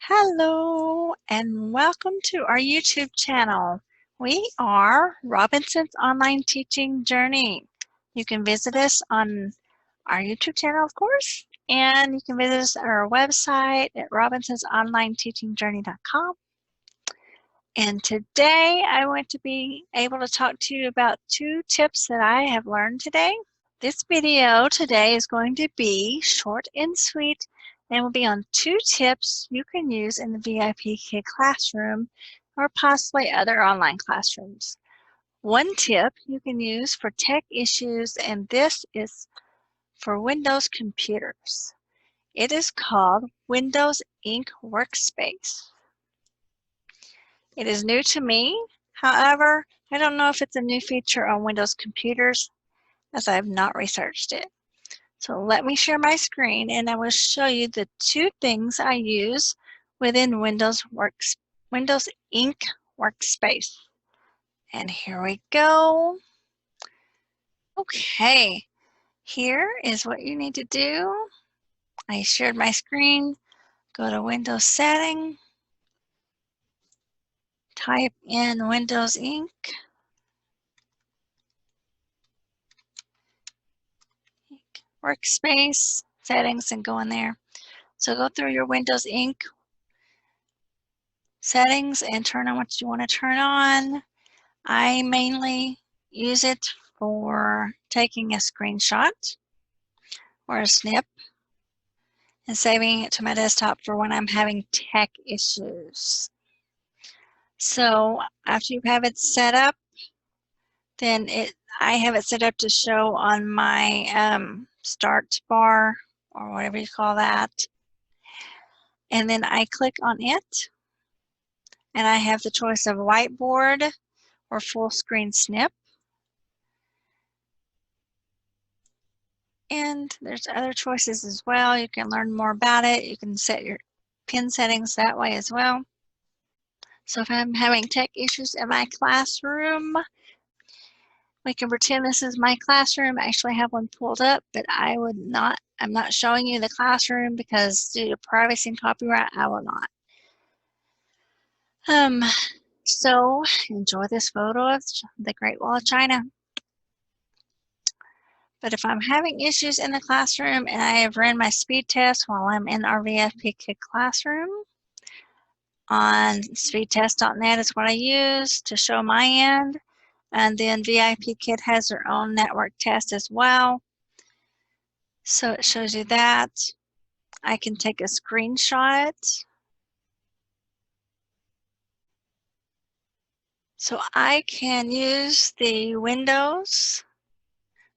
Hello and welcome to our YouTube channel. We are Robinson's Online Teaching Journey. You can visit us on our YouTube channel, of course, and you can visit us at our website at robinsonsonlineteachingjourney.com. And today I want to be able to talk to you about 2 tips that I have learned today. This video today is going to be short and sweet and will be on 2 tips you can use in the VIPKID classroom or possibly other online classrooms. 1 tip you can use for tech issues, and this is for Windows computers. It is called Windows Ink Workspace. It is new to me. However, I don't know if it's a new feature on Windows computers, as I have not researched it. So let me share my screen and I will show you the 2 things I use within Windows Ink Workspace. And here we go. Okay, here is what you need to do. I shared my screen. Go to Windows Setting. Type in Windows Ink. Workspace settings and go in there. So go through your Windows Ink settings and turn on what you want to turn on. I mainly use it for taking a screenshot or a snip and saving it to my desktop for when I'm having tech issues. So after you have it set up, then I have it set up to show on my start bar or whatever you call that. And then I click on it and I have the choice of whiteboard or full screen snip. And there's other choices as well. You can learn more about it. You can set your pin settings that way as well. So if I'm having tech issues in my classroom, we can pretend this is my classroom. I actually have one pulled up, but I'm not showing you the classroom because due to privacy and copyright, I will not. So enjoy this photo of the Great Wall of China. But if I'm having issues in the classroom and I have ran my speed test while I'm in our VIPKID classroom, on speedtest.net is what I use to show my end. And then VIPKID has their own network test as well. So it shows you that. I can take a screenshot. So I can use the Windows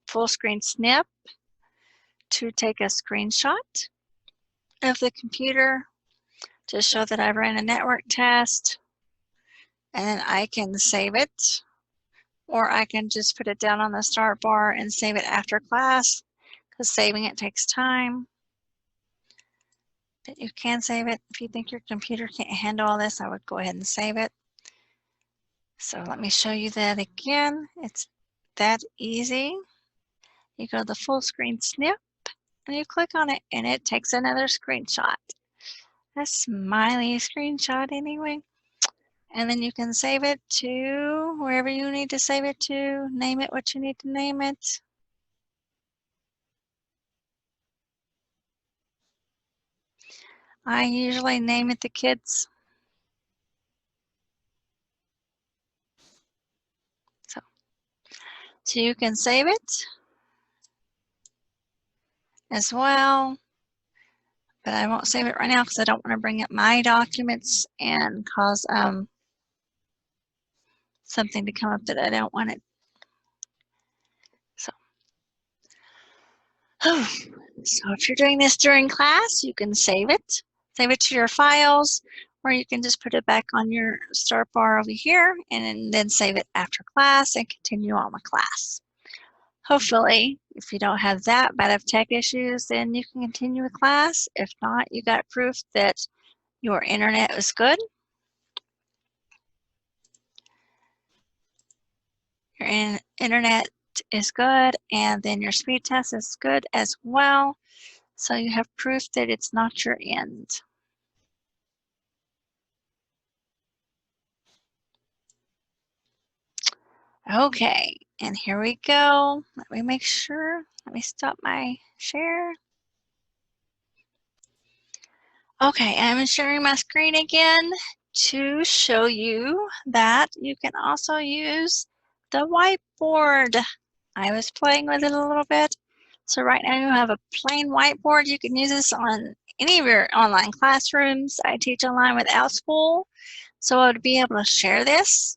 full screen snip to take a screenshot of the computer to show that I've ran a network test, and then I can save it, or I can just put it down on the start bar and save it after class, because saving it takes time. But you can save it. If you think your computer can't handle all this, I would go ahead and save it. So let me show you that again. It's that easy. You go to the full screen snip and you click on it and it takes another screenshot. A smiley screenshot anyway. And then you can save it to wherever you need to save it to. Name it what you need to name it. I usually name it the kids. So you can save it as well. But I won't save it right now because I don't want to bring up my documents and cause something to come up that I don't want it. So if you're doing this during class, you can save it to your files, or you can just put it back on your start bar over here and then save it after class and continue on with class. Hopefully, if you don't have that bad of tech issues, then you can continue with class. If not, you got proof that your internet is good. Your internet is good, and then your speed test is good as well. So you have proof that it's not your end. Okay, and here we go. Let me make sure. Let me stop my share. Okay, I'm sharing my screen again to show you that you can also use the whiteboard. I was playing with it a little bit. So right now you have a plain whiteboard. You can use this on any of your online classrooms. I teach online with Outschool, so I would be able to share this.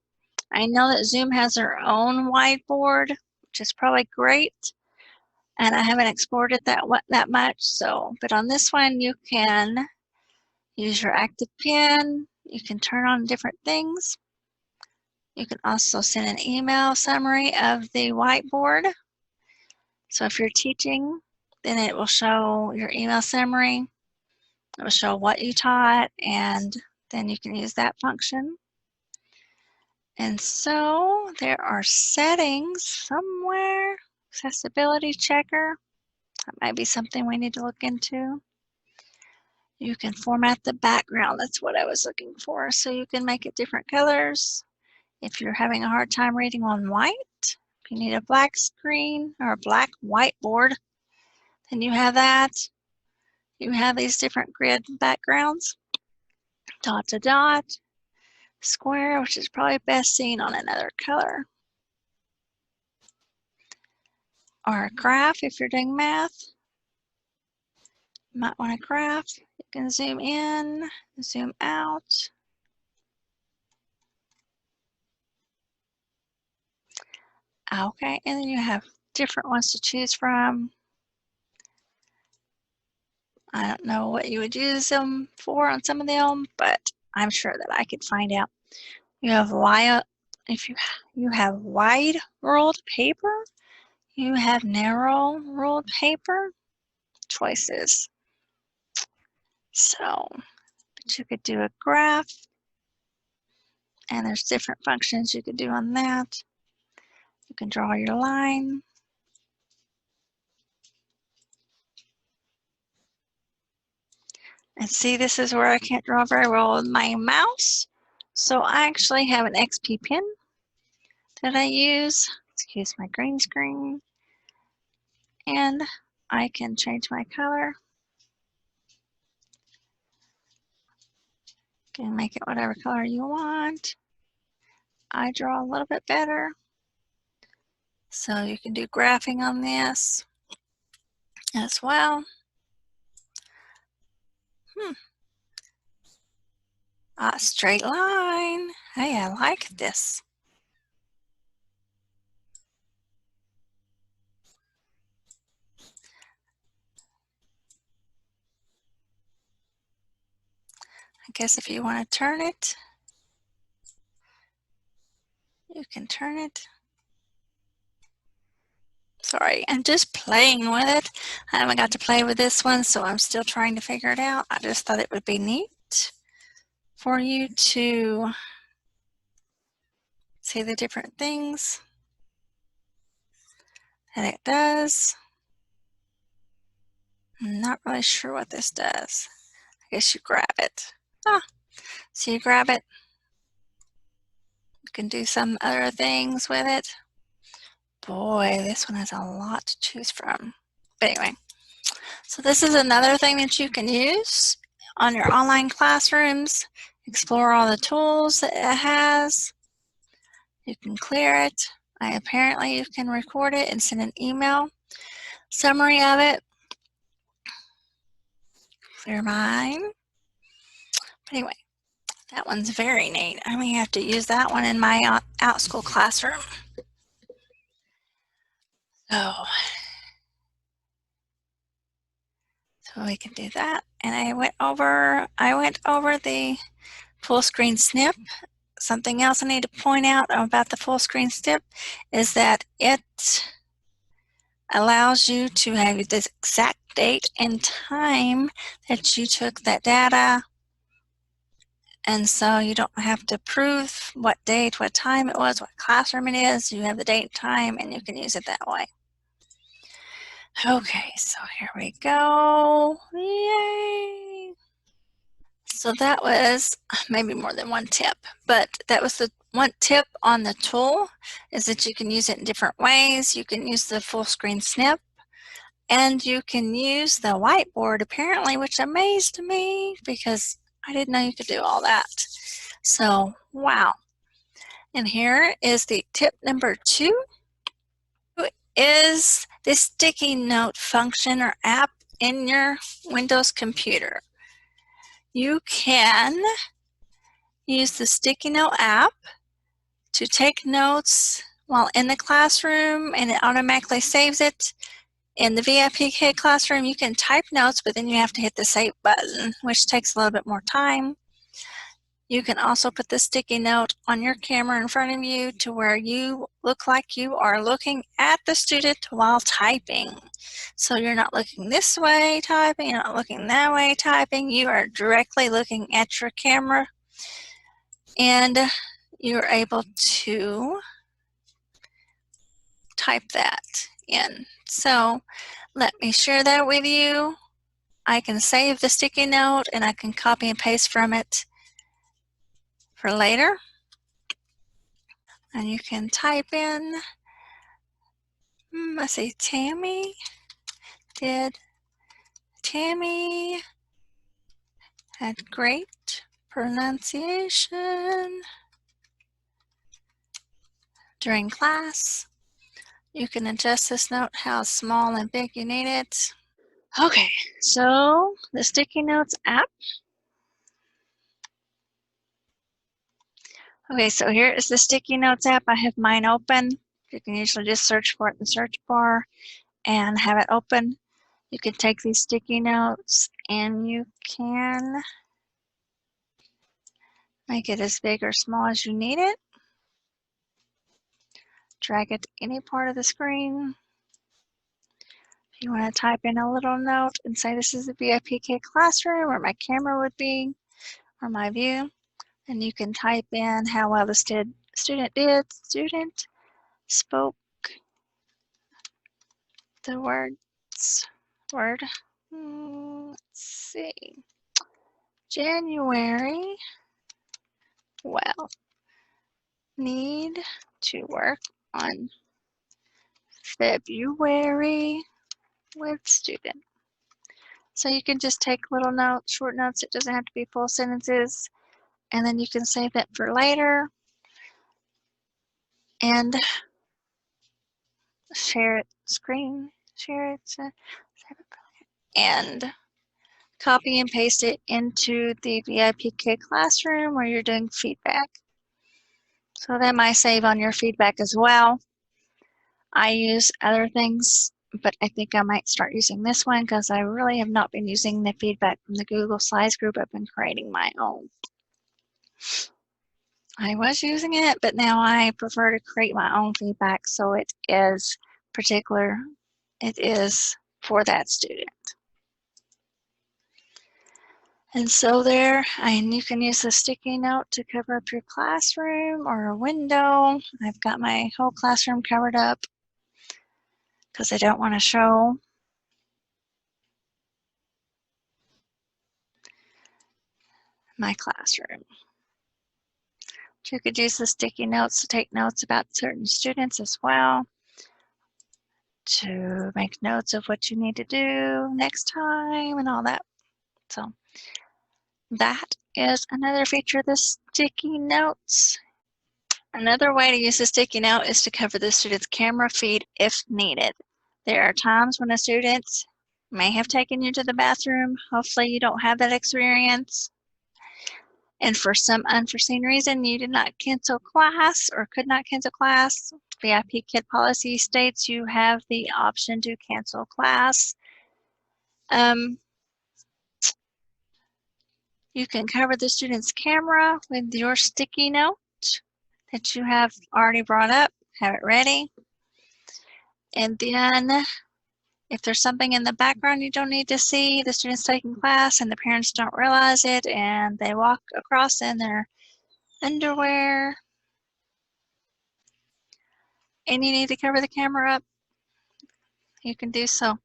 I know that Zoom has their own whiteboard, which is probably great. And I haven't explored it that much. So, but on this one, you can use your active pen. You can turn on different things. You can also send an email summary of the whiteboard. So if you're teaching, then it will show your email summary. It will show what you taught, and then you can use that function. And so there are settings somewhere. Accessibility checker. That might be something we need to look into. You can format the background. That's what I was looking for. So you can make it different colors. If you're having a hard time reading on white, if you need a black screen or a black whiteboard, then you have that. You have these different grid backgrounds, dot to dot, square, which is probably best seen on another color, or a graph if you're doing math. You might want a graph. You can zoom in, zoom out. Okay, and then you have different ones to choose from. I don't know what you would use them for on some of them, but I'm sure that I could find out. You have if you have wide ruled paper, you have narrow ruled paper choices. So, but you could do a graph, and there's different functions you could do on that. You can draw your line. And see, this is where I can't draw very well with my mouse. So I actually have an XP pen that I use. Excuse my green screen. And I can change my color. You can make it whatever color you want. I draw a little bit better. So you can do graphing on this as well. A straight line. Hey, I like this. I guess if you want to turn it, you can turn it. Sorry, I'm just playing with it. I haven't got to play with this one, so I'm still trying to figure it out. I just thought it would be neat for you to see the different things that it does. I'm not really sure what this does. I guess you grab it. So you grab it. You can do some other things with it. Boy, this one has a lot to choose from. But anyway, so this is another thing that you can use on your online classrooms. Explore all the tools that it has. You can clear it. Apparently you can record it and send an email summary of it. Clear mine. But anyway, that one's very neat. I may have to use that one in my Outschool classroom. So we can do that. And I went over the full screen snip. Something else I need to point out about the full screen snip is that it allows you to have the exact date and time that you took that data. And so you don't have to prove what date, what time it was, what classroom it is. You have the date and time, and you can use it that way. Okay, so here we go. Yay! So that was maybe more than one tip, but that was the one tip on the tool is that you can use it in different ways. You can use the full screen snip, and you can use the whiteboard apparently, which amazed me because I didn't know you could do all that. So, wow. And here is the tip number 2, is the sticky note function or app in your Windows computer. You can use the sticky note app to take notes while in the classroom, and it automatically saves it. In the VIPKID classroom, you can type notes, but then you have to hit the save button, which takes a little bit more time. You can also put the sticky note on your camera in front of you to where you look like you are looking at the student while typing. So you're not looking this way typing, you're not looking that way typing, you are directly looking at your camera, and you're able to type that in. So let me share that with you. I can save the sticky note and I can copy and paste from it for later. And you can type in, let's see, Tammy had great pronunciation during class. You can adjust this note how small and big you need it. Okay, so the sticky notes app. Okay, so here is the sticky notes app. I have mine open. You can usually just search for it in the search bar and have it open. You can take these sticky notes and you can make it as big or small as you need it. Drag it to any part of the screen. If you want to type in a little note and say this is the VIPKID classroom where my camera would be or my view, and you can type in how well the student did. Student spoke the word. Let's see. January. Well, need to work on February with student. So you can just take little notes, short notes. It doesn't have to be full sentences. And then you can save that for later and share it, screen share it, save it for later, and copy and paste it into the VIPKID classroom where you're doing feedback. So that might save on your feedback as well. I use other things, but I think I might start using this one because I really have not been using the feedback from the Google Slides group. I've been creating my own. I was using it, but now I prefer to create my own feedback, so it is particular. It is for that student. And so there, and you can use the sticky note to cover up your classroom or a window. I've got my whole classroom covered up because I don't want to show my classroom. You could use the sticky notes to take notes about certain students as well, to make notes of what you need to do next time and all that. So that is another feature of the sticky notes. Another way to use the sticky note is to cover the student's camera feed if needed. There are times when a student may have taken you to the bathroom. Hopefully you don't have that experience. And for some unforeseen reason, you did not cancel class or could not cancel class. VIPKID policy states you have the option to cancel class. You can cover the student's camera with your sticky note that you have already brought up, have it ready. And then if there's something in the background you don't need to see, the student's taking class and the parents don't realize it and they walk across in their underwear and you need to cover the camera up, you can do so.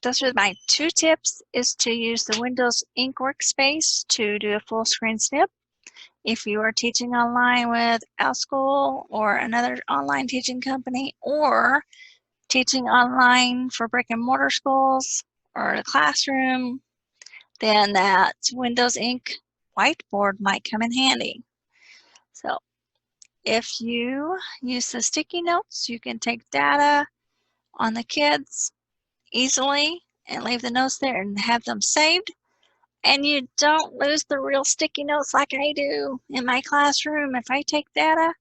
Those are my 2 tips, is to use the Windows Ink workspace to do a full screen snip If you are teaching online with Outschool or another online teaching company, or teaching online for brick and mortar schools or a classroom, then that Windows Ink whiteboard might come in handy. So if you use the sticky notes, you can take data on the kids easily and leave the notes there and have them saved. And you don't lose the real sticky notes like I do in my classroom. If I take data,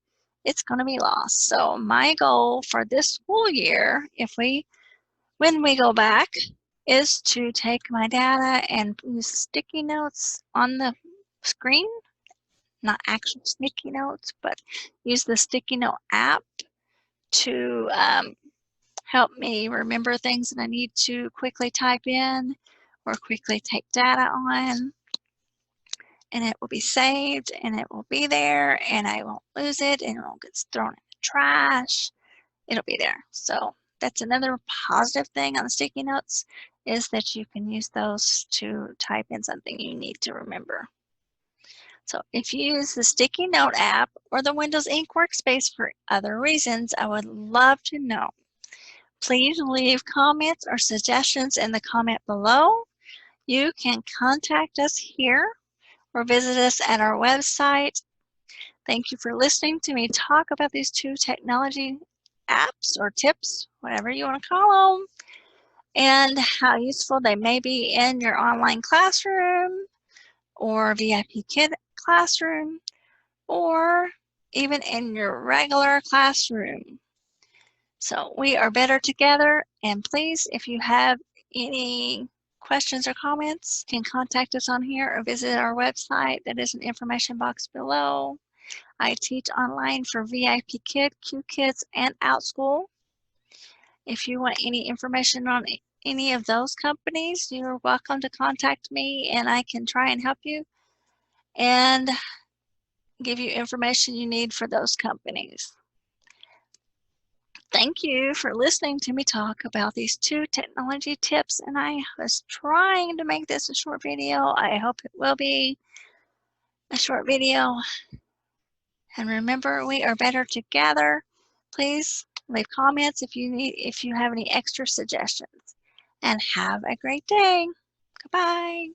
it's going to be lost. So my goal for this school year, when we go back, is to take my data and use sticky notes on the screen, not actual sticky notes, but use the sticky note app to help me remember things that I need to quickly type in or quickly take data on. And it will be saved and it will be there and I won't lose it and it won't get thrown in the trash. It'll be there. So that's another positive thing on the sticky notes, is that you can use those to type in something you need to remember. So if you use the sticky note app or the Windows Ink workspace for other reasons, I would love to know. Please leave comments or suggestions in the comment below. You can contact us here or visit us at our website. Thank you for listening to me talk about these two technology apps or tips, whatever you want to call them, and how useful they may be in your online classroom or VIPKID classroom, or even in your regular classroom. So we are better together, and please, if you have any questions or comments, you can contact us on here or visit our website. That is an information box below. I teach online for VIPKID, Qkids, and Outschool. If you want any information on any of those companies, you're welcome to contact me and I can try and help you and give you information you need for those companies. Thank you for listening to me talk about these two technology tips, and I was trying to make this a short video. I hope it will be a short video. And remember, we are better together. Please leave comments if you have any extra suggestions. And have a great day. Goodbye.